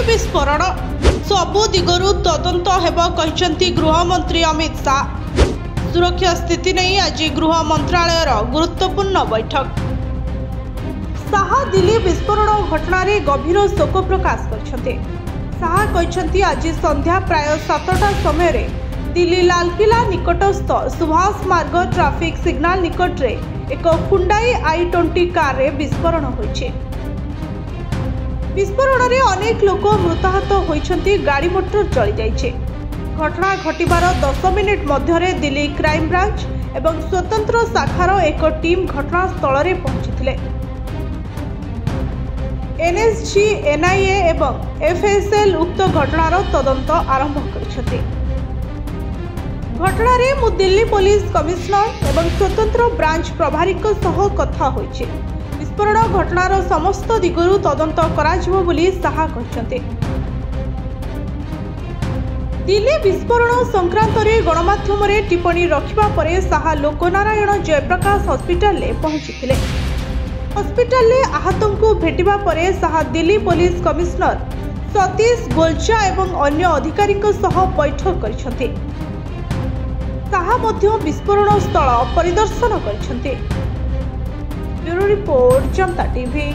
विस्फोरण सबु दिगरु तदंत हेब कहचंती गृहमंत्री अमित शाह। सुरक्षा स्थिति नहीं आज गृह मंत्रालयर गुरुत्वपूर्ण बैठक। शाह दिल्ली विस्फोरण घटना रे गभीर शोक प्रकाश करछन्ते। शाह कहचंती आज संध्या प्राय 7टा समय रे दिल्ली लालकिला निकटस्थ सुभाष मार्ग ट्रैफिक सिग्नल निकट रे एक हुंडाई i20 कार रे विस्फोरण होइछे। विस्फोरण रे अनेक लोक मृताहत होइछन्ती, गाड़ी मोटर जଳି जाइछे। घटना घटिबार 10 मिनिट मध्यरे दिल्ली क्राइम ब्रांच एवं स्वतंत्र शाखार एक टीम घटनास्थल रे पहुंचीथिले। एनएसजी, एनआईए एवं एफएसएल उक्त घटनार तदंत आरंभ करिछन्ते। घटना रे मु दिल्ली पुलिस कमिश्नर एवं स्वतंत्र ब्रांच प्रभारी को सह कथा होइछे। विस्फोरण घटनार समस्त दिगरु तदंत कराजिबो बोली शाह कहछन्ते। दिल्ली विस्फोरण संक्रांत रे गणमाध्यम रे टिप्पणी रखिबा परे शाह लोकनारायण जयप्रकाश हॉस्पिटल ले पहुंचीथिले। हॉस्पिटल ले आहतों को भेटिबा परे शाह दिल्ली पुलिस कमिश्नर सतीश गोलचा एवं अन्य अधिकारी को सह बैठक करिसन्ते। शाह मध्य विस्फोरण स्थल परिदर्शन करिसन्ते। ब्यूरो रिपोर्ट, जनता टीवी।